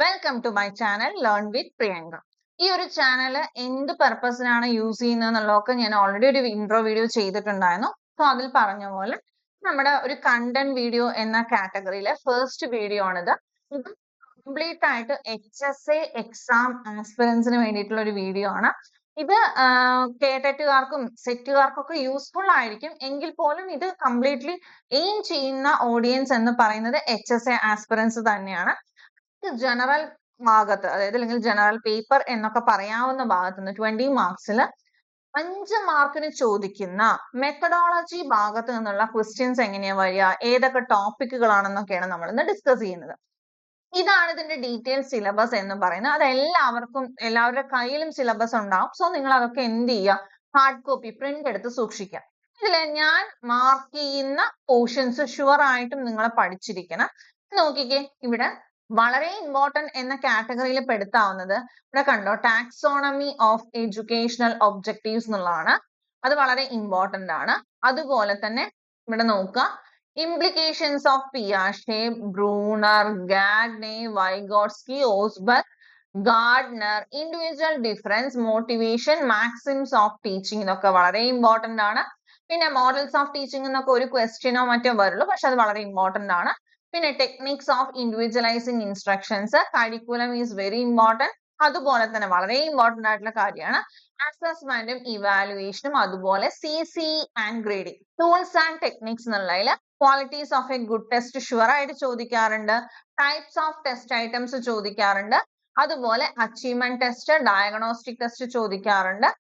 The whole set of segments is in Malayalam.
Welcome to my channel learn with Priyanka. ഈ ഒരു ചാനൽ എന്ത് പർപ്പസിനാണ് യൂസ് ചെയ്യുന്നത് എന്നുള്ളതൊക്കെ ഞാൻ ഓൾറെഡി ഒരു ഇൻട്രോ വീഡിയോ ചെയ്തിട്ടുണ്ടായിരുന്നു. സോ അതിൽ പറഞ്ഞ പോലെ നമ്മുടെ ഒരു കണ്ടന്റ് വീഡിയോ എന്ന കാറ്റഗറിയിലെ ഫസ്റ്റ് വീഡിയോ ആണിത്. ഇത് കംപ്ലീറ്റ് ആയിട്ട് HSA എക്സാം ആസ്പിറൻസിന് വേണ്ടിയിട്ടുള്ള ഒരു വീഡിയോ ആണ്. ഇത് കേട്ടറ്റുകാർക്കും സെറ്റുകാർക്കും ഒക്കെ യൂസ്ഫുൾ ആയിരിക്കും. എങ്കിൽ പോലും ഇത് കംപ്ലീറ്റ്ലി എയിം ചെയ്യുന്ന ഓഡിയൻസ് എന്ന് പറയുന്നത് HSA ആസ്പിറൻസ് തന്നെയാണ്. ജനറൽ ഭാഗത്ത്, അതായത് അല്ലെങ്കിൽ ജനറൽ പേപ്പർ എന്നൊക്കെ പറയാവുന്ന ഭാഗത്ത് നിന്ന് 20 മാർക്സിൽ 5 മാർക്കിന് ചോദിക്കുന്ന മെത്തഡോളജി ഭാഗത്ത് നിന്നുള്ള ക്വസ്റ്റ്യൻസ് എങ്ങനെയാ വരിക, ഏതൊക്കെ ടോപ്പിക്കുകളാണെന്നൊക്കെയാണ് നമ്മൾ ഇന്ന് ഡിസ്കസ് ചെയ്യുന്നത്. ഇതാണ് ഇതിന്റെ ഡീറ്റെയിൽ സിലബസ് എന്ന് പറയുന്നത്. അത് എല്ലാവരുടെ കയ്യിലും സിലബസ് ഉണ്ടാവും. സോ നിങ്ങൾ അതൊക്കെ എന്ത് ചെയ്യുക, ഹാർഡ് കോപ്പി പ്രിന്റ് എടുത്ത് സൂക്ഷിക്കുക. ഇതില് ഞാൻ മാർക്ക് ചെയ്യുന്ന പോർഷൻസ് ഷുവർ ആയിട്ടും നിങ്ങൾ പഠിച്ചിരിക്കണം. നോക്കിക്കേ, ഇവിടെ വളരെ ഇമ്പോർട്ടന്റ് എന്ന കാറ്റഗറിയിൽ പെടുത്താവുന്നത് ഇവിടെ കണ്ടോ, ടാക്സോണമി ഓഫ് എഡ്യൂക്കേഷണൽ ഒബ്ജക്റ്റീവ്സ് എന്നുള്ളതാണ്. അത് വളരെ ഇമ്പോർട്ടന്റ് ആണ്. അതുപോലെ തന്നെ ഇവിടെ നോക്കുക, ഇംപ്ലിക്കേഷൻസ് ഓഫ് പിയാഷെ, Bruner, Gagne, Vygotsky, Ausubel, Gardner, individual difference, motivation, maxims of teaching, ഇതൊക്കെ വളരെ ഇമ്പോർട്ടന്റ് ആണ്. പിന്നെ മോഡൽസ് ഓഫ് ടീച്ചിങ് എന്നൊക്കെ ഒരു ക്വസ്റ്റ്യനോ മറ്റോ വരുള്ളൂ, പക്ഷെ അത് വളരെ ഇമ്പോർട്ടന്റ് ആണ്. പിന്നെ techniques of individualising instructions, curriculum is very important. അതുപോലെ തന്നെ വളരെ ഇമ്പോർട്ടന്റ് ആയിട്ടുള്ള കാര്യമാണ് അസസ്മെന്റും ഇവാലുവേഷനും, അതുപോലെ CC and grading, tools and techniques എന്നുള്ളതിൽ qualities of a good test sure ആയിട്ട് ചോദിക്കാറുണ്ട്. ടൈപ്സ് ഓഫ് ടെസ്റ്റ് ഐറ്റംസ് ചോദിക്കാറുണ്ട്. അതുപോലെ അച്ചീവ്മെന്റ് ടെസ്റ്റ്, ഡയഗ്നോസ്റ്റിക് ടെസ്റ്റ് ചോദിക്കാറുണ്ട്.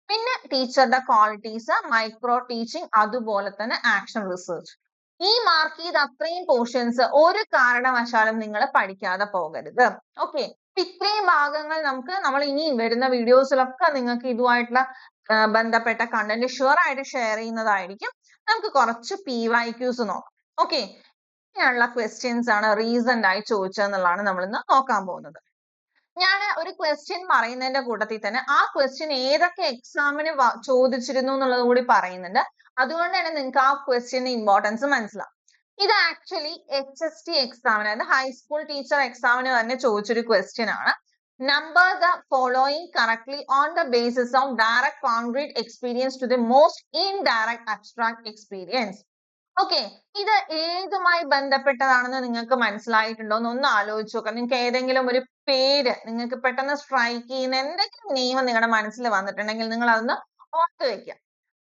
പിന്നെ ടീച്ചറുടെ ക്വാളിറ്റീസ്, മൈക്രോ ടീച്ചിങ്, അതുപോലെ തന്നെ ആക്ഷൻ റിസർച്ച്. ഈ മാർക്ക് ചെയ്ത അത്രയും പോർഷൻസ് ഒരു കാരണവശാലും നിങ്ങൾ പഠിക്കാതെ പോകരുത്. ഓക്കെ, ഇത്രയും ഭാഗങ്ങൾ നമ്മൾ ഇനി വരുന്ന വീഡിയോസിലൊക്കെ നിങ്ങൾക്ക് ഇതുമായിട്ടുള്ള ബന്ധപ്പെട്ട കണ്ടന്റ് ഷുവർ ആയിട്ട് ഷെയർ ചെയ്യുന്നതായിരിക്കും. നമുക്ക് കുറച്ച് PYQs നോക്കാം. ഓക്കെ, ഇങ്ങനെയുള്ള ക്വസ്റ്റ്യൻസ് ആണ് റീസെന്റ് ആയി ചോദിച്ചതെന്നുള്ളതാണ് നമ്മൾ ഇന്ന് നോക്കാൻ പോകുന്നത്. ഞാൻ ഒരു ക്വസ്റ്റ്യൻ പറയുന്നതിന്റെ കൂട്ടത്തിൽ തന്നെ ആ ക്വസ്റ്റ്യൻ ഏതൊക്കെ എക്സാമിന് ചോദിച്ചിരുന്നു എന്നുള്ളത് കൂടി പറയുന്നുണ്ട്. അതുകൊണ്ട് തന്നെ നിങ്ങൾക്ക് ആ ക്വസ്റ്റ്യന്റെ ഇമ്പോർട്ടൻസ് മനസ്സിലാവും. ഇത് ആക്ച്വലി HST എക്സാമിന്, അതായത് ഹൈസ്കൂൾ ടീച്ചർ എക്സാമിന് തന്നെ ചോദിച്ചൊരു ക്വസ്റ്റ്യൻ ആണ്. Number the following correctly on the basis of direct concrete experience to the most indirect abstract experience. Okay, ഇത് ഏതുമായി ബന്ധപ്പെട്ടതാണെന്ന് നിങ്ങൾക്ക് മനസ്സിലായിട്ടുണ്ടോ എന്ന് ഒന്ന് ആലോചിച്ച് നോക്കാം. നിങ്ങൾക്ക് ഏതെങ്കിലും ഒരു പേര് നിങ്ങൾക്ക് പെട്ടെന്ന് സ്ട്രൈക്ക് ചെയ്യുന്ന എന്തെങ്കിലും നിയമം നിങ്ങളുടെ മനസ്സിൽ വന്നിട്ടുണ്ടെങ്കിൽ നിങ്ങൾ അതൊന്ന് ഓർത്ത് വെക്കുക.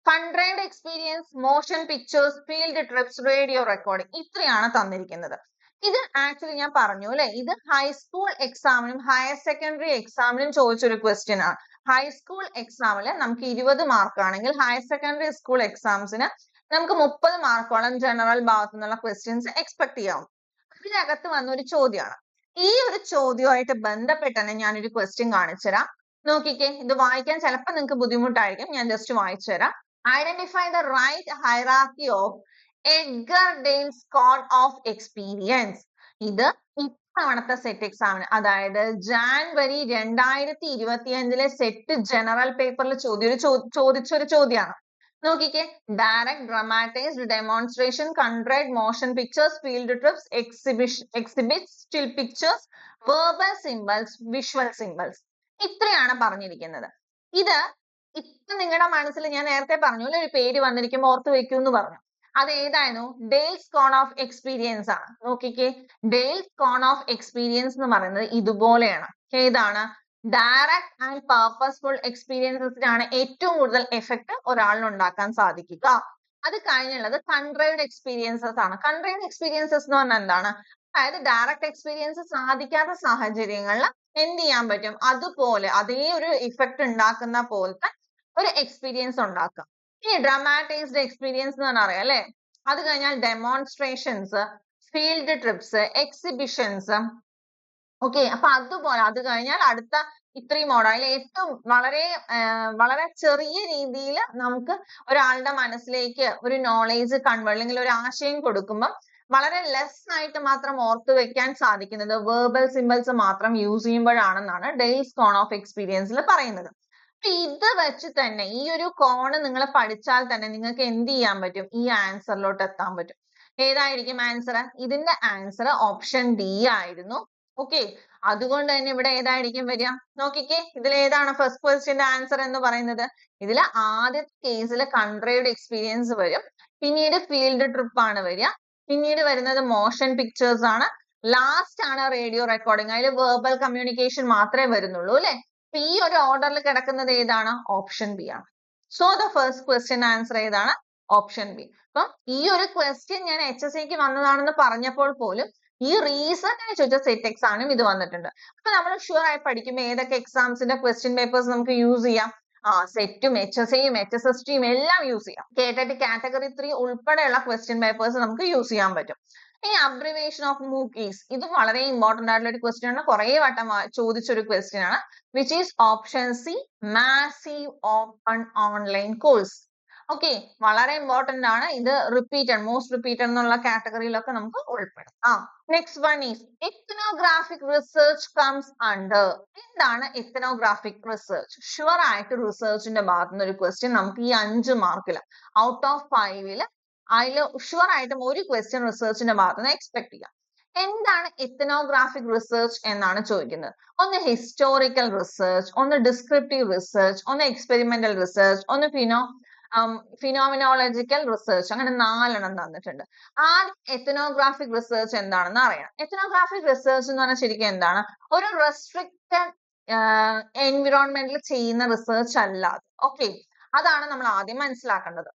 Contrived experience, motion pictures, field trips, radio recording, ഇത്രയാണ് തന്നിരിക്കുന്നത്. ഇത് ആക്ച്വലി ഞാൻ പറഞ്ഞു അല്ലെ, ഇത് ഹൈസ്കൂൾ എക്സാമിനും ഹയർ സെക്കൻഡറി എക്സാമിനും ചോദിച്ചൊരു ക്വസ്റ്റ്യൻ ആണ്. ഹൈസ്കൂൾ എക്സാമിൽ നമുക്ക് 20 മാർക്ക് ആണെങ്കിൽ ഹയർ സെക്കൻഡറി സ്കൂൾ എക്സാംസിന് നമുക്ക് 30 മാർക്കോളം ജനറൽ ഭാഗത്തു നിന്നുള്ള ക്വസ്റ്റ്യൻസ് എക്സ്പെക്ട് ചെയ്യാം. ഇതിനകത്ത് വന്ന ഒരു ചോദ്യമാണ്. ഈ ഒരു ചോദ്യവുമായിട്ട് ബന്ധപ്പെട്ട് തന്നെ ഞാനൊരു ക്വസ്റ്റ്യൻ കാണിച്ചു തരാം. നോക്കിക്കേ, ഇത് വായിക്കാൻ ചിലപ്പോൾ നിങ്ങൾക്ക് ബുദ്ധിമുട്ടായിരിക്കും. ഞാൻ ജസ്റ്റ് വായിച്ചു തരാം. Identify the right hierarchy of Edgar Dale's cone of experience. ഇത് ഇത്തവണത്തെ സെറ്റ് എക്സാമിന്, അതായത് ജാനുവരി 2025 സെറ്റ് ജനറൽ പേപ്പറിൽ ചോദിച്ചൊരു ചോദ്യമാണ്. നോക്കിക്കേ, direct, dramatised, demonstration, contrived, motion pictures, field trips, exhibits, still pictures, verbal symbols, visual symbols, ഇത്രയാണ് പറഞ്ഞിരിക്കുന്നത്. ഇത് ഇപ്പൊ നിങ്ങളുടെ മനസ്സിൽ ഞാൻ നേരത്തെ പറഞ്ഞു ഒരു പേര് വന്നിരിക്കുമ്പോൾ ഓർത്ത് വെക്കൂ എന്ന് പറഞ്ഞു. അത് ഏതായിരുന്നു? ഡെയിൽസ് കോൺ ഓഫ് എക്സ്പീരിയൻസ് ആണ്. നോക്കിക്കേ, ഡെയിൽസ് കോൺ ഓഫ് എക്സ്പീരിയൻസ് എന്ന് പറയുന്നത് ഇതുപോലെയാണ്. ഏതാണ്? ഡയറക്റ്റ് ആൻഡ് പർപ്പസ്ഫുൾ എക്സ്പീരിയൻസിനാണ് ഏറ്റവും കൂടുതൽ എഫക്ട് ഒരാളിന് ഉണ്ടാക്കാൻ സാധിക്കുക. അത് കഴിഞ്ഞുള്ളത് കൺട്രൈവ്ഡ് എക്സ്പീരിയൻസസ് ആണ്. കൺട്രൈവ്ഡ് എക്സ്പീരിയൻസസ് എന്ന് പറഞ്ഞാൽ എന്താണ്? അതായത് ഡയറക്റ്റ് എക്സ്പീരിയൻസ് സാധിക്കാത്ത സാഹചര്യങ്ങളിൽ എന്ത് ചെയ്യാൻ പറ്റും, അതുപോലെ അതേ ഒരു ഇഫക്റ്റ് ഉണ്ടാക്കുന്ന പോലത്തെ ഒരു എക്സ്പീരിയൻസ് ഉണ്ടാക്കാം. ഇനി ഡ്രാമാറ്റൈസ്ഡ് എക്സ്പീരിയൻസ് എന്ന് പറഞ്ഞാൽ അറിയാം അല്ലെ. അത് കഴിഞ്ഞാൽ demonstrations, field TRIPS, exhibitions. Okay, അപ്പൊ അതുപോലെ അത് കഴിഞ്ഞാൽ അടുത്ത ഇത്രയും മോഡൽ, അതിൽ ഏറ്റവും വളരെ ചെറിയ രീതിയിൽ നമുക്ക് ഒരാളുടെ മനസ്സിലേക്ക് ഒരു നോളേജ് അല്ലെങ്കിൽ ഒരു ആശയം കൊടുക്കുമ്പോൾ വളരെ ലെസ് ആയിട്ട് മാത്രം ഓർത്തു വെക്കാൻ സാധിക്കുന്നത് വെർബൽ സിംബൽസ് മാത്രം യൂസ് ചെയ്യുമ്പോഴാണെന്നാണ് ഡെയിൽസ് കോൺ ഓഫ് എക്സ്പീരിയൻസിൽ പറയുന്നത്. അപ്പൊ ഇത് വെച്ച് തന്നെ ഈ ഒരു കോണ് നിങ്ങൾ പഠിച്ചാൽ തന്നെ നിങ്ങൾക്ക് എന്ത് ചെയ്യാൻ പറ്റും, ഈ ആൻസറിലോട്ട് എത്താൻ പറ്റും. ഏതായിരിക്കും ആൻസർ? ഇതിന്റെ ആൻസർ ഓപ്ഷൻ D ആയിരുന്നു. ഓക്കെ, അതുകൊണ്ട് തന്നെ ഇവിടെ ഏതായിരിക്കും വരിക? നോക്കിക്കേ, ഇതിൽ ഏതാണ് ഫസ്റ്റ് ക്വസ്റ്റ്യന്റെ ആൻസർ എന്ന് പറയുന്നത്? ഇതിൽ ആദ്യത്തെ കേസിൽ കൺട്രിയുടെ എക്സ്പീരിയൻസ് വരും, പിന്നീട് ഫീൽഡ് ട്രിപ്പ് ആണ് വരിക, പിന്നീട് വരുന്നത് മോഷൻ പിക്ചേഴ്സ് ആണ്, ലാസ്റ്റ് ആണ് റേഡിയോ റെക്കോർഡിംഗ്. അതിൽ വെർബൽ കമ്മ്യൂണിക്കേഷൻ മാത്രമേ വരുന്നുള്ളൂ അല്ലെ. അപ്പൊ ഈ ഒരു ഓർഡറിൽ കിടക്കുന്നത് ഏതാണ്? ഓപ്ഷൻ ബി ആണ്. So the first question answer ഏതാണ്? Option B. അപ്പം ഈ ഒരു ക്വസ്റ്റ്യൻ ഞാൻ HSCക്ക് വന്നതാണെന്ന് പറഞ്ഞപ്പോൾ പോലും ഈ റീസെന്റ് ചോദിച്ച സെറ്റ് എക്സാമിനും ഇത് വന്നിട്ടുണ്ട്. അപ്പൊ നമ്മൾ ഷുവർ ആയി പഠിക്കുമ്പോൾ ഏതൊക്കെ എക്സാംസിന്റെ ക്വസ്റ്റ്യൻ പേപ്പേഴ്സ് നമുക്ക് യൂസ് ചെയ്യാം? സെറ്റും HSCയും HSSTയും എല്ലാം യൂസ് ചെയ്യാം. കേട്ടിട്ട് കാറ്റഗറി 3 ഉൾപ്പെടെയുള്ള ക്വസ്റ്റ്യൻ പേപ്പേഴ്സ് നമുക്ക് യൂസ് ചെയ്യാൻ പറ്റും. ഇനി അബ്രിവേഷൻ ഓഫ് MOOCs, ഇത് വളരെ ഇമ്പോർട്ടന്റ് ആയിട്ടുള്ള ഒരു ക്വസ്റ്റ്യൻ ആണ്, കുറെ വട്ടം ചോദിച്ചൊരു ക്വസ്റ്റ്യൻ ആണ്. Which is option C, massive open online course. Okay, വളരെ ഇമ്പോർട്ടന്റ് ആണ് ഇത്. റിപ്പീറ്റഡ്, മോസ്റ്റ് റിപ്പീറ്റഡ് എന്നുള്ള കാറ്റഗറിയിലൊക്കെ നമുക്ക് ഉൾപ്പെടും. Next one is ethnographic research comes under. എന്താണ് എത്നോഗ്രാഫിക് റിസർച്ച്? ഷുവർ ആയിട്ട് റിസർച്ചിന്റെ ഭാഗത്ത് നിന്ന് ഒരു ക്വസ്റ്റ്യൻ നമുക്ക് ഈ 5 മാർക്കിൽ ഔട്ട് ഓഫ് 5 അതിൽ ഷുവർ ആയിട്ടും ഒരു ക്വസ്റ്റ്യൻ റിസർച്ചിന്റെ ഭാഗത്ത് നിന്ന് എക്സ്പെക്ട് ചെയ്യാം. എന്താണ് എത്നോഗ്രാഫിക് റിസർച്ച് എന്നാണ് ചോദിക്കുന്നത്. ഒന്ന് ഹിസ്റ്റോറിക്കൽ റിസർച്ച്, ഒന്ന് ഡിസ്ക്രിപ്റ്റീവ് റിസർച്ച്, ഒന്ന് എക്സ്പെരിമെന്റൽ റിസർച്ച്, ഒന്ന് ഫിനോമിനോളജിക്കൽ റിസർച്ച്. അങ്ങനെ 4 തന്നിട്ടുണ്ട്. ആദ്യം എത്നോഗ്രാഫിക് റിസർച്ച് എന്താണെന്ന് അറിയണം. എത്നോഗ്രാഫിക് റിസർച്ച് എന്ന് പറഞ്ഞാൽ ശരിക്കും എന്താണ്? ഒരു റെസ്ട്രിക്റ്റഡ് എൻവിറോൺമെന്റിൽ ചെയ്യുന്ന റിസർച്ച് അല്ലാതെ. ഓക്കെ, അതാണ് നമ്മൾ ആദ്യം മനസ്സിലാക്കേണ്ടത്.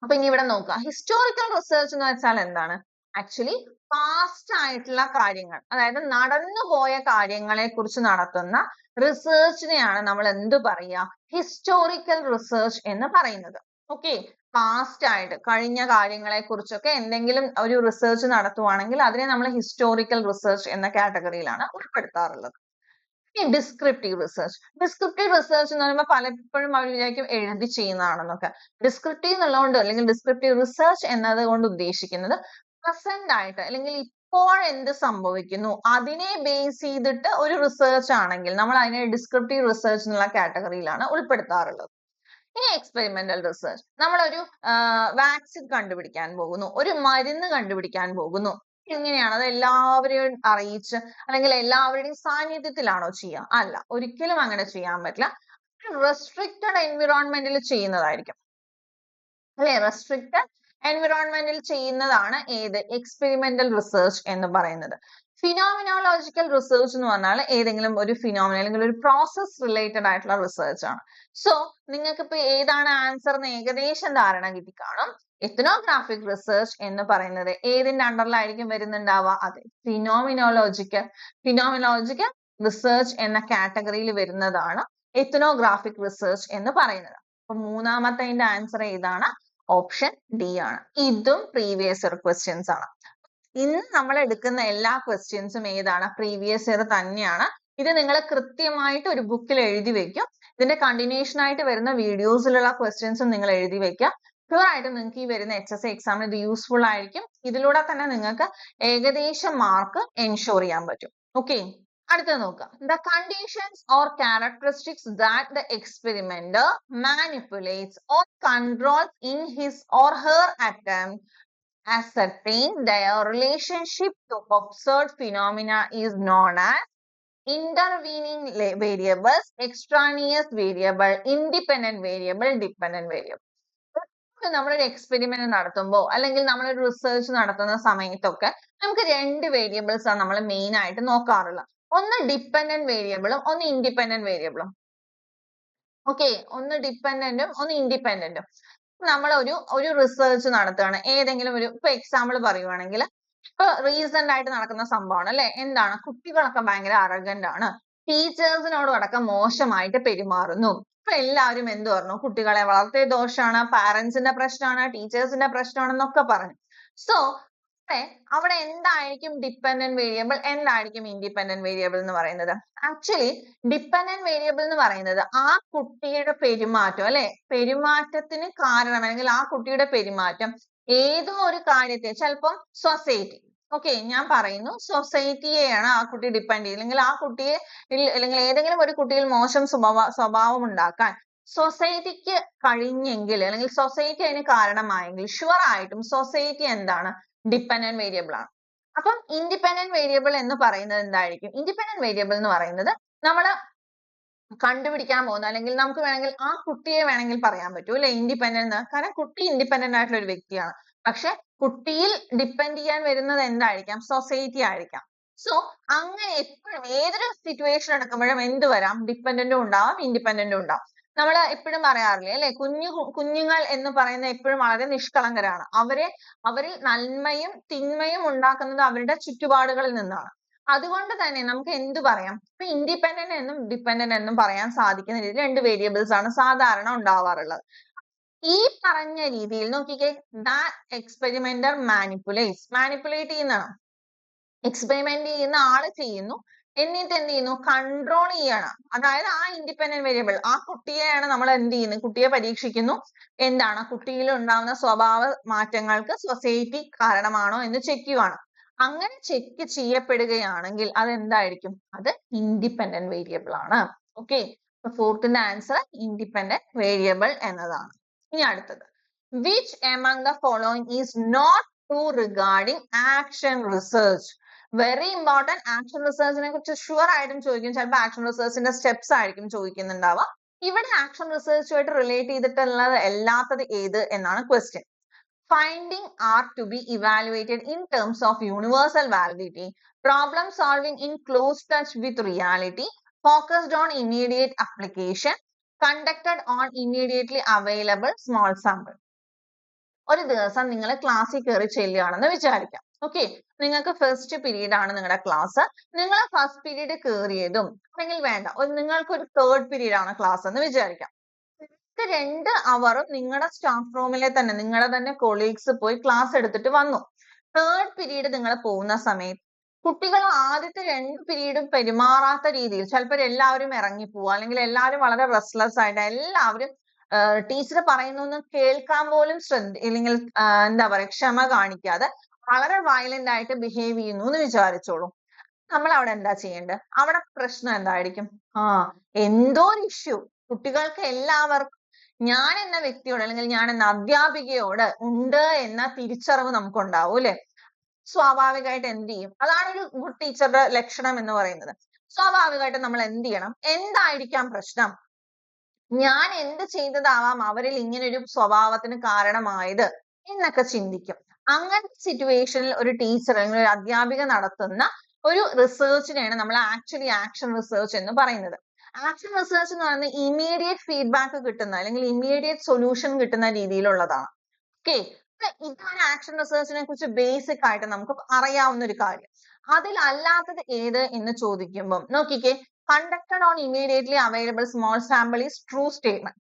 അപ്പൊ ഇനി ഇവിടെ നോക്കുക, ഹിസ്റ്റോറിക്കൽ റിസർച്ച് എന്ന് വെച്ചാൽ എന്താണ്? ആക്ച്വലി പാസ്റ്റ് ആയിട്ടുള്ള കാര്യങ്ങൾ, അതായത് നടന്നുപോയ കാര്യങ്ങളെ കുറിച്ച് നടത്തുന്ന റിസർച്ചിനെയാണ് നമ്മൾ എന്ത് പറയുക? ഹിസ്റ്റോറിക്കൽ റിസർച്ച് എന്ന് പറയുന്നത്. ഓക്കെ, പാസ്റ്റ് ആയിട്ട് കഴിഞ്ഞ കാര്യങ്ങളെ കുറിച്ചൊക്കെ എന്തെങ്കിലും ഒരു റിസർച്ച് നടത്തുവാണെങ്കിൽ അതിനെ നമ്മൾ ഹിസ്റ്റോറിക്കൽ റിസർച്ച് എന്ന കാറ്റഗറിയിലാണ് ഉൾപ്പെടുത്താറുള്ളത്. Descriptive research. ഡിസ്ക്രിപ്റ്റീവ് റിസർച്ച് എന്ന് പറയുമ്പോൾ പലപ്പോഴും അവർ വിചാരിക്കും എഴുതി ചെയ്യുന്നതാണെന്നൊക്കെ. ഡിസ്ക്രിപ്റ്റീവ് എന്നുള്ളതുകൊണ്ട് അല്ലെങ്കിൽ ഡിസ്ക്രിപ്റ്റീവ് റിസർച്ച് എന്നത് കൊണ്ട് ഉദ്ദേശിക്കുന്നത് പ്രസന്റ് ആയിട്ട് അല്ലെങ്കിൽ ഇപ്പോൾ എന്ത് സംഭവിക്കുന്നു അതിനെ ബേസ് ചെയ്തിട്ട് ഒരു റിസർച്ച് ആണെങ്കിൽ നമ്മൾ അതിനെ ഡിസ്ക്രിപ്റ്റീവ് റിസർച്ച് എന്നുള്ള കാറ്റഗറിയിലാണ് ഉൾപ്പെടുത്താറുള്ളത്. ഇനി എക്സ്പെരിമെന്റൽ റിസർച്ച്, നമ്മളൊരു വാക്സിൻ കണ്ടുപിടിക്കാൻ പോകുന്നു, ഒരു മരുന്ന് കണ്ടുപിടിക്കാൻ പോകുന്നു. എങ്ങനെയാണ് അത്? എല്ലാവരെയും അറിയിച്ച് അല്ലെങ്കിൽ എല്ലാവരുടെയും സാന്നിധ്യത്തിലാണോ ചെയ്യുക? അല്ല, ഒരിക്കലും അങ്ങനെ ചെയ്യാൻ പറ്റില്ല. റെസ്ട്രിക്റ്റഡ് എൻവിറോൺമെന്റിൽ ചെയ്യുന്നതായിരിക്കും അല്ലെ. റെസ്ട്രിക്റ്റഡ് എൻവിറോൺമെന്റിൽ ചെയ്യുന്നതാണ് ഏത്? എക്സ്പെരിമെന്റൽ റിസർച്ച് എന്ന് പറയുന്നത്. ഫിനോമിനോളജിക്കൽ റിസർച്ച് എന്ന് പറഞ്ഞാൽ ഏതെങ്കിലും ഒരു ഫിനോമിന അല്ലെങ്കിൽ ഒരു പ്രോസസ് റിലേറ്റഡ് ആയിട്ടുള്ള റിസർച്ച് ആണ്. സോ നിങ്ങൾക്ക് ഇപ്പൊ ഏതാണ് ആൻസർ എന്ന് ഏകദേശം ധാരണ കിട്ടി കാണും. എത്നോഗ്രാഫിക് റിസർച്ച് എന്ന് പറയുന്നത് ഏതിന്റെ അണ്ടറിലായിരിക്കും വരുന്നുണ്ടാവുക? അതെ, ഫിനോമിനോളജിക്കൽ റിസർച്ച് എന്ന കാറ്റഗറിയിൽ വരുന്നതാണ് എത്നോഗ്രാഫിക് റിസർച്ച് എന്ന് പറയുന്നത്. അപ്പൊ മൂന്നാമത്തെ ആൻസർ ഏതാണ്? ഓപ്ഷൻ ഡി ആണ്. ഇതും പ്രീവിയസ് ഇയർ ക്വസ്റ്റ്യൻസ് ആണ്. ഇന്ന് നമ്മൾ എടുക്കുന്ന എല്ലാ ക്വസ്റ്റ്യൻസും ഏതാണ്? പ്രീവിയസ് ഇയർ തന്നെയാണ്. ഇത് നിങ്ങൾ കൃത്യമായിട്ട് ഒരു ബുക്കിൽ എഴുതി വെക്കും. ഇതിന്റെ കണ്ടിന്യൂഷൻ ആയിട്ട് വരുന്ന വീഡിയോസിലുള്ള ക്വസ്റ്റ്യൻസും നിങ്ങൾ എഴുതി വെക്കുക. ഷുവർ ആയിട്ട് നിങ്ങൾക്ക് ഈ വരുന്ന HSC എക്സാമിന് ഇത് യൂസ്ഫുൾ ആയിരിക്കും. ഇതിലൂടെ തന്നെ നിങ്ങൾക്ക് ഏകദേശം മാർക്ക് എൻഷുർ ചെയ്യാൻ പറ്റും. ഓക്കെ, അടുത്തത് നോക്കാം. The conditions or characteristics that the experimenter manipulates or controls in his or her attempt ascertain their relationship to observed phenomena is known as intervening variables, extraneous variable, independent variable, dependent variable. നമ്മളൊരു എക്സ്പെരിമെന്റ് നടത്തുമ്പോൾ അല്ലെങ്കിൽ നമ്മളൊരു റിസർച്ച് നടത്തുന്ന സമയത്തൊക്കെ നമുക്ക് 2 വേരിയബിൾസ് ആണ് നമ്മൾ മെയിൻ ആയിട്ട് നോക്കാറുള്ളത്. ഒന്ന് ഡിപ്പെൻഡന്റ് വേരിയബിളും ഒന്ന് ഇൻഡിപെൻഡന്റ് വേരിയബിളും. ഓക്കെ, ഒന്ന് ഡിപ്പെൻഡന്റും ഒന്ന് ഇൻഡിപെൻഡന്റും. നമ്മൾ ഒരു റിസർച്ച് നടത്തുകയാണ്, ഏതെങ്കിലും ഒരു ഇപ്പൊ എക്സാമ്പിൾ പറയുവാണെങ്കിൽ ഇപ്പൊ റീസെന്റ് ആയിട്ട് നടക്കുന്ന സംഭവമാണ് അല്ലെ. എന്താണ്? കുട്ടികളൊക്കെ ഭയങ്കര അറഗന്റ് ആണ്, ടീച്ചേഴ്സിനോടും അടക്കം മോശമായിട്ട് പെരുമാറുന്നു. ഇപ്പൊ എല്ലാവരും എന്ത് പറഞ്ഞു? കുട്ടികളെ വളർത്തിയ ദോഷമാണ്, പാരന്റ്സിന്റെ പ്രശ്നമാണ്, ടീച്ചേഴ്സിന്റെ പ്രശ്നമാണെന്നൊക്കെ പറഞ്ഞു. സോ അവിടെ എന്തായിരിക്കും ഡിപ്പെൻഡന്റ് വേരിയബിൾ, എന്തായിരിക്കും ഇൻഡിപെൻഡന്റ് വേരിയബിൾ എന്ന് പറയുന്നത്? ആക്ച്വലി ഡിപ്പെൻഡന്റ് വേരിയബിൾ എന്ന് പറയുന്നത് ആ കുട്ടിയുടെ പെരുമാറ്റം അല്ലെ, പെരുമാറ്റത്തിന് കാരണം അല്ലെങ്കിൽ ആ കുട്ടിയുടെ പെരുമാറ്റം ഏതോ ഒരു കാര്യത്തെ, ചിലപ്പം സൊസൈറ്റി, ഓക്കെ ഞാൻ പറയുന്നു സൊസൈറ്റിയെയാണ് ആ കുട്ടി ഡിപ്പെൻഡ് ചെയ്യുന്നത്. അല്ലെങ്കിൽ ആ കുട്ടിയെ അല്ലെങ്കിൽ ഏതെങ്കിലും ഒരു കുട്ടിയിൽ മോശം സ്വഭാവം ഉണ്ടാക്കാൻ സൊസൈറ്റിക്ക് കഴിഞ്ഞെങ്കിൽ അല്ലെങ്കിൽ സൊസൈറ്റി അതിന് കാരണമായെങ്കിൽ ഷുവർ ആയിട്ടും സൊസൈറ്റി എന്താണ്? ഡിപ്പെൻഡന്റ് വേരിയബിൾ ആണ്. അപ്പം ഇൻഡിപെൻഡന്റ് വേരിയബിൾ എന്ന് പറയുന്നത് എന്തായിരിക്കും? ഇൻഡിപെൻഡന്റ് വേരിയബിൾ എന്ന് പറയുന്നത് നമ്മൾ കണ്ടുപിടിക്കാൻ പോകുന്ന, അല്ലെങ്കിൽ നമുക്ക് വേണമെങ്കിൽ ആ കുട്ടിയെ വേണമെങ്കിൽ പറയാൻ പറ്റൂ അല്ലെ ഇൻഡിപെൻഡന്റ്. കാരണം കുട്ടി ഇൻഡിപെൻഡന്റ് ആയിട്ടുള്ള ഒരു വ്യക്തിയാണ്. പക്ഷെ കുട്ടിയിൽ ഡിപ്പെൻഡ് ചെയ്യാൻ വരുന്നത് എന്തായിരിക്കാം? സൊസൈറ്റി ആയിരിക്കാം. സോ അങ്ങനെ എപ്പോഴും ഏതൊരു സിറ്റുവേഷൻ എടുക്കുമ്പോഴും എന്ത് വരാം? ഡിപ്പെൻഡന്റും ഉണ്ടാവാം, ഇൻഡിപെൻഡന്റും ഉണ്ടാവും. നമ്മൾ എപ്പോഴും പറയാറില്ലേ അല്ലെ, കുഞ്ഞുങ്ങൾ എന്ന് പറയുന്നത് എപ്പോഴും വളരെ നിഷ്കളങ്കരാണ്. അവരിൽ നന്മയും തിന്മയും ഉണ്ടാക്കുന്നത് അവരുടെ ചുറ്റുപാടുകളിൽ നിന്നാണ്. അതുകൊണ്ട് തന്നെ നമുക്ക് എന്ത് പറയാം? ഇപ്പൊ ഇൻഡിപെൻഡന്റ് എന്നും ഡിപെൻഡന്റ് എന്നും പറയാൻ സാധിക്കുന്ന രീതിയിൽ രണ്ട് വേരിയബിൾസ് ആണ് സാധാരണ ഉണ്ടാവാറുള്ളത്. ഈ പറഞ്ഞ രീതിയിൽ നോക്കിക്കേ, എക്സ്പെരിമെന്റർ മാനിപ്പുലേറ്റ് ചെയ്യുന്നതാണ്. എക്സ്പെരിമെന്റ് ചെയ്യുന്ന ആള് ചെയ്യുന്നു, എന്നിട്ട് എന്ത് ചെയ്യുന്നു? കൺട്രോൾ ചെയ്യണം. അതായത് ആ ഇൻഡിപെൻഡന്റ് വേരിയബിൾ, ആ കുട്ടിയെയാണ് നമ്മൾ എന്ത് ചെയ്യുന്നത്? കുട്ടിയെ പരീക്ഷിക്കുന്നു. എന്താണ് കുട്ടിയിൽ ഉണ്ടാവുന്ന സ്വഭാവ മാറ്റങ്ങൾക്ക് സൊസൈറ്റി കാരണമാണോ എന്ന് ചെക്ക് ചെയ്യുവാണ്. അങ്ങനെ ചെക്ക് ചെയ്യപ്പെടുകയാണെങ്കിൽ അത് എന്തായിരിക്കും? അത് ഇൻഡിപെൻഡന്റ് വേരിയബിൾ ആണ്. ഓക്കെ, ഫോർത്തിന്റെ ആൻസർ ഇൻഡിപെൻഡന്റ് വേരിയബിൾ എന്നതാണ്. ഇനി അടുത്തത്, which among the following is not true regarding action research? Very important. Action റിസർച്ചിനെ കുറിച്ച് ഷുവർ ആയിട്ടും ചോദിക്കും. ചിലപ്പോൾ ആക്ഷൻ റിസർച്ചിന്റെ സ്റ്റെപ്സ് ആയിരിക്കും ചോദിക്കുന്നുണ്ടാവുക. ഇവിടെ ആക്ഷൻ റിസർച്ചുമായിട്ട് റിലേറ്റ് ചെയ്തിട്ടുള്ളത് അല്ലാത്തത് ഏത് എന്നാണ് question. Finding are to be evaluated in terms of universal validity, problem solving in close touch with reality, focused on immediate application, conducted on immediately available small sample. ഒരു ദിവസം നിങ്ങൾ ക്ലാസ്സിൽ കയറി ചെല്ലുകയാണെന്ന് വിചാരിക്കാം. ഓക്കെ, നിങ്ങൾക്ക് ഫസ്റ്റ് പീരീഡ് ആണ് നിങ്ങളുടെ ക്ലാസ്. നിങ്ങൾ ഫസ്റ്റ് പീരീഡ് കയറിയതും, അല്ലെങ്കിൽ വേണ്ട, നിങ്ങൾക്ക് ഒരു തേർഡ് പീരീഡ് ആണ് ക്ലാസ് എന്ന് വിചാരിക്കാം. 2 അവറും നിങ്ങളുടെ സ്റ്റാഫ് റൂമിലെ തന്നെ നിങ്ങളുടെ തന്നെ കൊളീഗ്സ് പോയി ക്ലാസ് എടുത്തിട്ട് വന്നു. തേർഡ് പീരീഡ് നിങ്ങൾ പോകുന്ന സമയത്ത് കുട്ടികൾ ആദ്യത്തെ 2 പീരീഡും പെരുമാറാത്ത രീതിയിൽ, ചിലപ്പോൾ എല്ലാവരും ഇറങ്ങിപ്പോവുക, അല്ലെങ്കിൽ എല്ലാവരും വളരെ റെസ്റ്റ്ലെസ് ആയിട്ട് എല്ലാവരും ടീച്ചർ പറയുന്നൊന്നും കേൾക്കാൻ പോലും അല്ലെങ്കിൽ എന്താ പറയുക, ക്ഷമ കാണിക്കാതെ വളരെ വയലന്റ് ആയിട്ട് ബിഹേവ് ചെയ്യുന്നു എന്ന് വിചാരിച്ചോളൂ. നമ്മൾ അവിടെ എന്താ ചെയ്യേണ്ടത്? അവിടെ പ്രശ്നം എന്തായിരിക്കും? എന്തോ ഒരു ഇഷ്യൂ കുട്ടികൾക്ക് എല്ലാവർക്കും ഞാൻ എന്ന വ്യക്തിയോട്, അല്ലെങ്കിൽ ഞാൻ എന്ന അധ്യാപികയോട് ഉണ്ട് എന്ന തിരിച്ചറിവ് നമുക്ക് ഉണ്ടാവും അല്ലെ? സ്വാഭാവികമായിട്ട് എന്ത് ചെയ്യും? അതാണ് ഒരു ഗുഡ് ടീച്ചറുടെ ലക്ഷണം എന്ന് പറയുന്നത്. സ്വാഭാവികമായിട്ട് നമ്മൾ എന്ത് ചെയ്യണം? എന്തായിരിക്കാം പ്രശ്നം? ഞാൻ എന്ത് ചെയ്തതാവാം അവരിൽ ഇങ്ങനെ ഒരു സ്വഭാവത്തിന് കാരണമായത് എന്നൊക്കെ ചിന്തിക്കും. അങ്ങനത്തെ സിറ്റുവേഷനിൽ ഒരു ടീച്ചർ അല്ലെങ്കിൽ ഒരു അധ്യാപിക നടത്തുന്ന ഒരു റിസർച്ചിനെയാണ് നമ്മൾ ആക്ച്വലി ആക്ഷൻ റിസർച്ച് എന്ന് പറയുന്നത്. ആക്ഷൻ റിസർച്ച് എന്ന് പറയുന്നത് ഇമ്മീഡിയറ്റ് ഫീഡ്ബാക്ക് കിട്ടുന്ന, അല്ലെങ്കിൽ ഇമ്മീഡിയറ്റ് സൊല്യൂഷൻ കിട്ടുന്ന രീതിയിലുള്ളതാണ്. ഓക്കെ, ഇതാണ് ആക്ഷൻ റിസർച്ചിനെ കുറിച്ച് ബേസിക് ആയിട്ട് നമുക്ക് അറിയാവുന്ന ഒരു കാര്യം. അതിലല്ലാത്തത് ഏത് എന്ന് ചോദിക്കുമ്പോൾ നോക്കിക്കേ, conducted on immediately available small sample is true statement.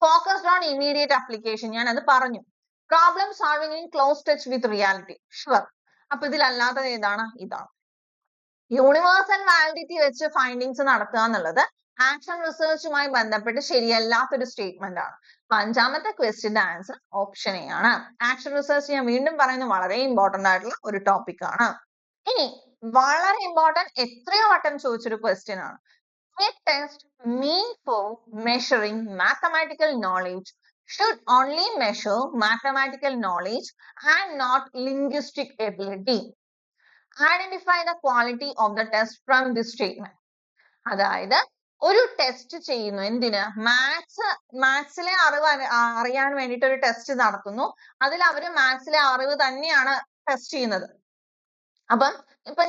Focused on immediate application, ഞാൻ അത് പറഞ്ഞു. Problem solving in close touch with reality, sure. അപ്പൊ ഇതിലല്ലാത്തത് ഏതാണ്? ഇതാണ്. യൂണിവേഴ്സൽ വാലിഡിറ്റി വെച്ച് ഫൈൻഡിങ്സ് നടത്തുക എന്നുള്ളത് ആക്ഷൻ റിസർച്ചുമായി ബന്ധപ്പെട്ട് ശരിയല്ലാത്തൊരു സ്റ്റേറ്റ്മെന്റ് ആണ്. 5ാമത്തെ ക്വസ്റ്റ്യന്റെ ആൻസർ ഓപ്ഷൻ എ ആണ്. ആക്ഷൻ റിസർച്ച് ഞാൻ വീണ്ടും പറയുന്നത് വളരെ ഇമ്പോർട്ടന്റ് ആയിട്ടുള്ള ഒരു ടോപ്പിക് ആണ്. ഇനി വളരെ ഇമ്പോർട്ടന്റ്, എത്രയോ വട്ടം ചോദിച്ചൊരു ക്വസ്റ്റ്യൻ ആണ്. A test mean for measuring mathematical knowledge should only measure mathematical knowledge and not linguistic ability. Identify the quality of the test from this statement. അതായത് ഒരു ടെസ്റ്റ് ചെയ്യുന്നു, എന്തിന്? മാത്സിലെ അറിവ് അറിയാൻ വേണ്ടിയിട്ട് ഒരു ടെസ്റ്റ് നടത്തുന്നു. അതിൽ അവര് മാത്സിലെ അറിവ് തന്നെയാണ് ടെസ്റ്റ് ചെയ്യുന്നത്. അപ്പം ഇപ്പൊ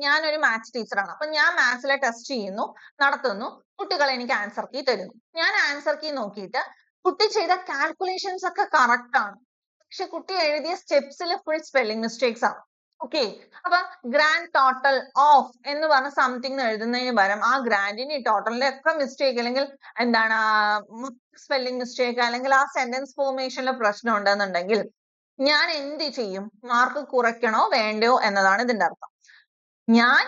ഞാനൊരു മാത്സ് ടീച്ചറാണ്. അപ്പൊ ഞാൻ മാത്സിലെ ടെസ്റ്റ് ചെയ്യുന്നു, നടത്തുന്നു. കുട്ടികൾ എനിക്ക് ആൻസർ കീ തരുന്നു. ഞാൻ ആൻസർ കീ നോക്കിയിട്ട് കുട്ടി ചെയ്ത കാൽക്കുലേഷൻസ് ഒക്കെ കറക്റ്റ് ആണ്, പക്ഷെ കുട്ടി എഴുതിയ സ്റ്റെപ്സിൽ ഫുൾ സ്പെല്ലിംഗ് മിസ്റ്റേക്സ് ആണ്. ഓക്കെ, അപ്പൊ ഗ്രാൻഡ് ടോട്ടൽ ഓഫ് എന്ന് പറഞ്ഞ സംതിങ് എഴുതുന്നതിന് പകരം ആ ഗ്രാൻഡിന്റെ ടോട്ടലിന്റെ ഒക്കെ മിസ്റ്റേക്ക്, അല്ലെങ്കിൽ എന്താണ് സ്പെല്ലിംഗ് മിസ്റ്റേക്ക്, അല്ലെങ്കിൽ ആ സെന്റൻസ് ഫോർമേഷനിലെ പ്രശ്നം ഉണ്ടെന്നുണ്ടെങ്കിൽ ഞാൻ എന്ത് ചെയ്യും? മാർക്ക് കുറയ്ക്കണോ വേണ്ടയോ എന്നതാണ് ഇതിന്റെ അർത്ഥം. ഞാൻ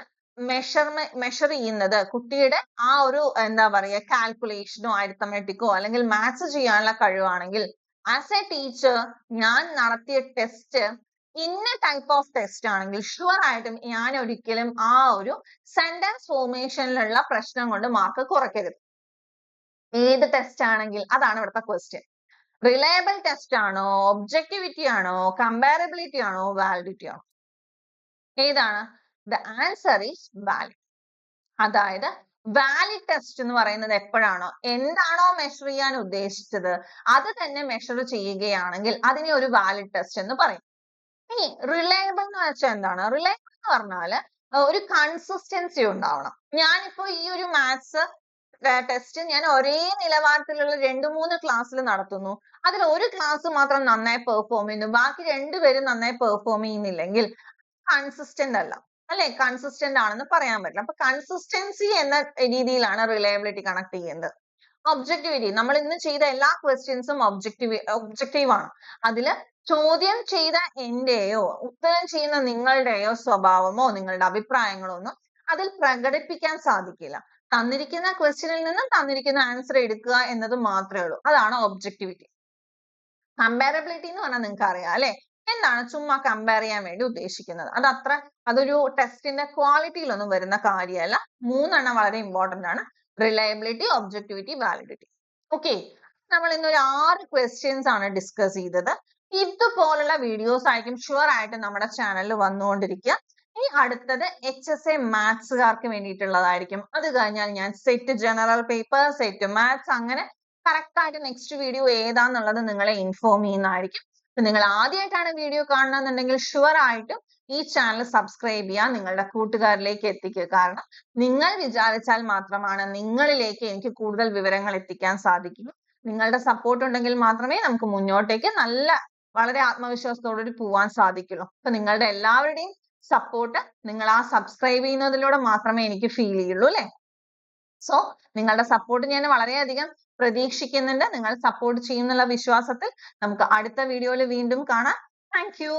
മെഷർ ചെയ്യുന്നത് കുട്ടിയുടെ ആ ഒരു എന്താ പറയുക കാൽക്കുലേഷനോ അരിത്തമെറ്റിക്കോ അല്ലെങ്കിൽ മാത്സ് ചെയ്യാനുള്ള കഴിവാണെങ്കിൽ, ആസ് എ ടീച്ചർ ഞാൻ നടത്തിയ ടെസ്റ്റ് ഇന്ന ടൈപ്പ് ഓഫ് ടെസ്റ്റ് ആണെങ്കിൽ ഷുവർ ആയിട്ടും ഞാൻ ഒരിക്കലും ആ ഒരു സെന്റൻസ് ഫോർമേഷനിലുള്ള പ്രശ്നം കൊണ്ട് മാർക്ക് കുറയ്ക്കരുത്. ഏത് ടെസ്റ്റ് ആണെങ്കിൽ അതാണ് ഇവിടുത്തെ ക്വസ്റ്റ്യൻ. റിലയബിൾ ടെസ്റ്റ് ആണോ, ഒബ്ജക്ടിവിറ്റി ആണോ, കമ്പാരബിലിറ്റി ആണോ, വാലിഡിറ്റി ആണോ? ഏതാണ്? The answer is valid. അതായത് വാലിഡ് ടെസ്റ്റ് എന്ന് പറയുന്നത് എപ്പോഴാണോ എന്താണോ മെഷർ ചെയ്യാൻ ഉദ്ദേശിച്ചത് അത് തന്നെ മെഷർ ചെയ്യുകയാണെങ്കിൽ അതിനെ ഒരു വാലിഡ് ടെസ്റ്റ് എന്ന് പറയും. ഇനി റിലയബിൾ എന്ന് വെച്ചാൽ എന്താണ്? റിലയബിൾ എന്ന് പറഞ്ഞാല് ഒരു കൺസിസ്റ്റൻസി ഉണ്ടാവണം. ഞാനിപ്പോ ഈ ഒരു മാത്സ് ടെസ്റ്റ് ഞാൻ ഒരേ നിലവാരത്തിലുള്ള 2-3 ക്ലാസ്സിൽ നടത്തുന്നു. അതിൽ ഒരു ക്ലാസ് മാത്രം നന്നായി പെർഫോം ചെയ്യുന്നു, ബാക്കി രണ്ടുപേരും നന്നായി പെർഫോം ചെയ്യുന്നില്ലെങ്കിൽ കൺസിസ്റ്റന്റ് അല്ല, അല്ലെ? കൺസിസ്റ്റന്റ് ആണെന്ന് പറയാൻ പറ്റില്ല. അപ്പൊ കൺസിസ്റ്റൻസി എന്ന രീതിയിലാണ് റിലയബിലിറ്റി കണക്ട് ചെയ്യുന്നത്. ഒബ്ജക്ടിവിറ്റി, നമ്മൾ ഇന്ന് ചെയ്ത എല്ലാ ക്വസ്റ്റ്യൻസും ഒബ്ജക്റ്റീവ് ആണ്. അതില് ചോദ്യം ചെയ്ത എന്റെയോ ഉത്തരം ചെയ്യുന്ന നിങ്ങളുടെയോ സ്വഭാവമോ നിങ്ങളുടെ അഭിപ്രായങ്ങളോ ഒന്നും അതിൽ പ്രകടിപ്പിക്കാൻ സാധിക്കില്ല. തന്നിരിക്കുന്ന ക്വസ്റ്റ്യനിൽ നിന്നും തന്നിരിക്കുന്ന ആൻസർ എടുക്കുക എന്നത് മാത്രമേ ഉള്ളൂ. അതാണ് ഒബ്ജക്ടിവിറ്റി. കമ്പാരബിലിറ്റി എന്ന് പറഞ്ഞാൽ നിങ്ങൾക്ക് അറിയാം, അല്ലെ? എന്താണ് ചുമ്മാ കമ്പയർ ചെയ്യാൻ വേണ്ടി ഉദ്ദേശിക്കുന്നത്? അതൊരു ടെസ്റ്റിന്റെ ക്വാളിറ്റിയിലൊന്നും വരുന്ന കാര്യമല്ല. 3 വളരെ ഇമ്പോർട്ടന്റ് ആണ്: റിലയബിലിറ്റി, ഒബ്ജക്ടിവിറ്റി, വാലിഡിറ്റി. ഓക്കെ, നമ്മൾ ഇന്നൊരു 6 ക്വസ്റ്റ്യൻസ് ആണ് ഡിസ്കസ് ചെയ്തത്. ഇതുപോലുള്ള വീഡിയോസ് ആയിരിക്കും ഷുവർ ആയിട്ട് നമ്മുടെ ചാനലിൽ വന്നുകൊണ്ടിരിക്കുക. ഇനി അടുത്തത് HSA മാത്സുകാർക്ക് വേണ്ടിയിട്ടുള്ളതായിരിക്കും. അത് കഴിഞ്ഞാൽ ഞാൻ set general paper, set maths, അങ്ങനെ കറക്റ്റ് ആയിട്ട് നെക്സ്റ്റ് വീഡിയോ ഏതാന്നുള്ളത് നിങ്ങളെ ഇൻഫോം ചെയ്യുന്നതായിരിക്കും. നിങ്ങൾ ആദ്യമായിട്ടാണ് വീഡിയോ കാണുന്നുണ്ടെങ്കിൽ ഷുവർ ആയിട്ടും ഈ ചാനൽ സബ്സ്ക്രൈബ് ചെയ്യുക, നിങ്ങളുടെ കൂട്ടുകാരിലേക്ക് എത്തിക്കുക. കാരണം നിങ്ങൾ വിചാരിച്ചാൽ മാത്രമാണ് നിങ്ങളിലേക്ക് എനിക്ക് കൂടുതൽ വിവരങ്ങൾ എത്തിക്കാൻ സാധിക്കൂ. നിങ്ങളുടെ സപ്പോർട്ട് ഉണ്ടെങ്കിൽ മാത്രമേ നമുക്ക് മുന്നോട്ടേക്ക് വളരെ ആത്മവിശ്വാസത്തോടുകൂടി പോവാൻ സാധിക്കുള്ളൂ. അപ്പൊ നിങ്ങളുടെ എല്ലാവരുടെയും സപ്പോർട്ട് നിങ്ങൾ ആ സബ്സ്ക്രൈബ് ചെയ്യുന്നതിലൂടെ മാത്രമേ എനിക്ക് ഫീൽ ചെയ്യുള്ളൂ, അല്ലെ? സോ നിങ്ങളുടെ സപ്പോർട്ട് ഞാൻ വളരെയധികം പ്രതീക്ഷിക്കുന്നുണ്ട്. നിങ്ങൾ സപ്പോർട്ട് ചെയ്യുന്നുള്ള വിശ്വാസത്തിൽ നമുക്ക് അടുത്ത വീഡിയോയിൽ വീണ്ടും കാണാം. Thank you.